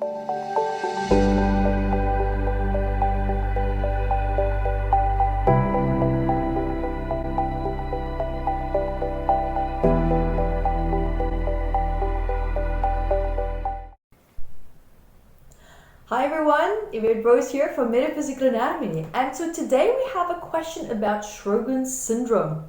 Hi everyone, Evette here from Metaphysical Anatomy, and so today we have a question about Sjogren Syndrome.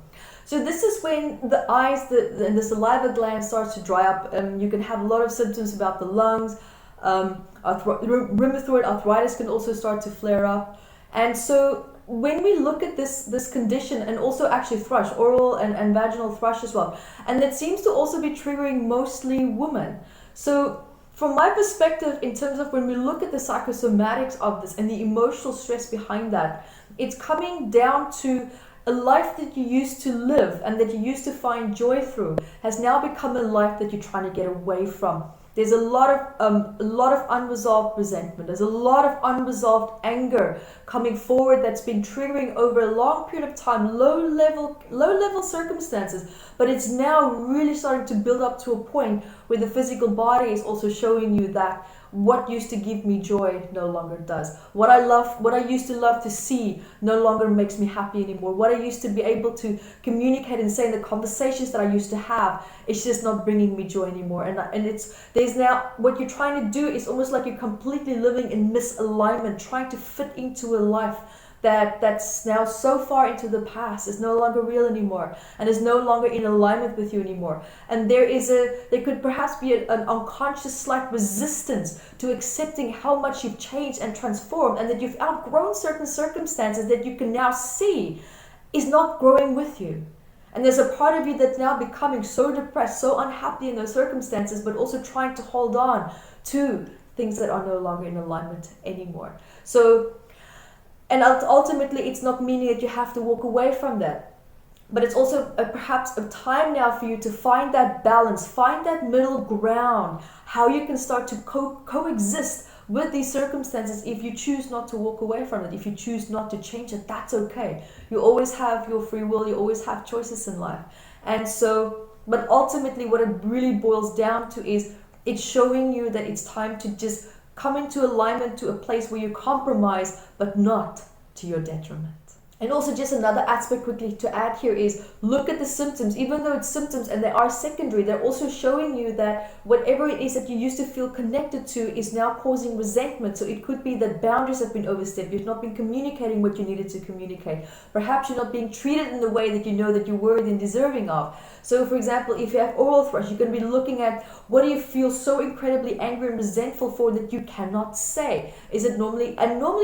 So this is when the eyes and the saliva gland starts to dry up. You can have a lot of symptoms about the lungs. Rheumatoid arthritis can also start to flare up. And so when we look at this condition, and also actually thrush, oral and vaginal thrush as well, and it seems to also be triggering mostly women. So from my perspective, in terms of when we look at the psychosomatics of this and the emotional stress behind that, it's coming down to a life that you used to live and that you used to find joy through has now become a life that you're trying to get away from. There's a lot of unresolved resentment. There's a lot of unresolved anger coming forward that's been triggering over a long period of time, low level circumstances, but it's now really starting to build up to a point where the physical body is also showing you that what used to give me joy no longer does. What I used to love to see no longer makes me happy anymore. What I used to be able to communicate and say in the conversations that I used to have, it's just not bringing me joy anymore. And there's now, what you're trying to do is almost like you're completely living in misalignment, trying to fit into a life that's now so far into the past, is no longer real anymore, and is no longer in alignment with you anymore. And there could perhaps be an unconscious slight resistance to accepting how much you've changed and transformed, and that you've outgrown certain circumstances that you can now see is not growing with you. And there's a part of you that's now becoming so depressed, so unhappy in those circumstances, but also trying to hold on to things that are no longer in alignment anymore. And ultimately, it's not meaning that you have to walk away from that. But it's also perhaps a time now for you to find that balance, find that middle ground, how you can start to coexist with these circumstances. If you choose not to walk away from it, if you choose not to change it, that's okay. You always have your free will, you always have choices in life. And so, but ultimately what it really boils down to is it's showing you that it's time to just come into alignment, to a place where you compromise, but not to your detriment. And also just another aspect quickly to add here is look at the symptoms. Even though it's symptoms and they are secondary, they're also showing you that whatever it is that you used to feel connected to is now causing resentment. So it could be that boundaries have been overstepped. You've not been communicating what you needed to communicate. Perhaps you're not being treated in the way that you know that you're worthy and deserving of. So for example, if you have oral thrush, you're going to be looking at what do you feel so incredibly angry and resentful for that you cannot say. Is it normally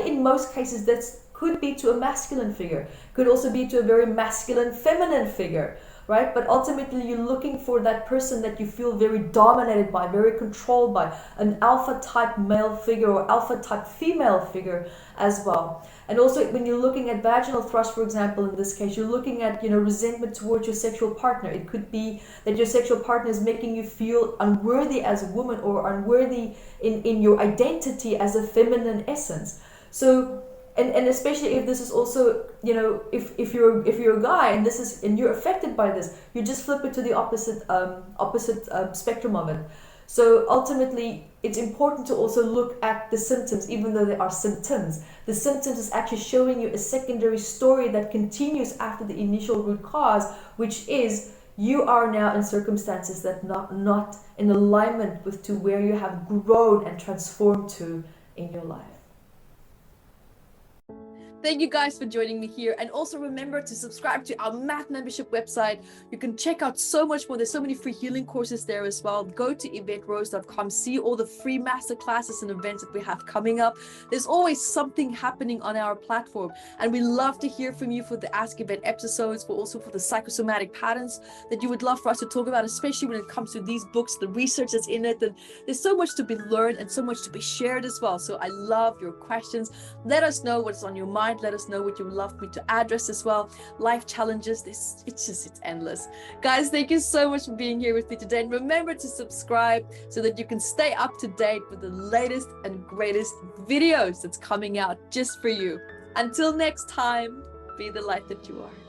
in most cases that's could be to a masculine figure, could also be to a very masculine feminine figure, right? But ultimately you're looking for that person that you feel very dominated by, very controlled by, an alpha type male figure or alpha type female figure as well. And also when you're looking at vaginal thrush, for example, in this case, you're looking at, resentment towards your sexual partner. It could be that your sexual partner is making you feel unworthy as a woman, or unworthy in your identity as a feminine essence. So and especially if this is also, if you're a guy and you're affected by this, you just flip it to the opposite spectrum of it. So ultimately, it's important to also look at the symptoms, even though they are symptoms. The symptoms is actually showing you a secondary story that continues after the initial root cause, which is you are now in circumstances that not in alignment with to where you have grown and transformed to in your life. Thank you guys for joining me here. And also remember to subscribe to our math membership website. You can check out so much more. There's so many free healing courses there as well. Go to evetterose.com, see all the free masterclasses and events that we have coming up. There's always something happening on our platform. And we love to hear from you for the Ask Evette episodes, also for the psychosomatic patterns that you would love for us to talk about, especially when it comes to these books, the research that's in it. And there's so much to be learned and so much to be shared as well. So I love your questions. Let us know what's on your mind. Let us know what you would love me to address as well. Life challenges, it's endless. Guys, thank you so much for being here with me today. And remember to subscribe so that you can stay up to date with the latest and greatest videos that's coming out just for you. Until next time, be the light that you are.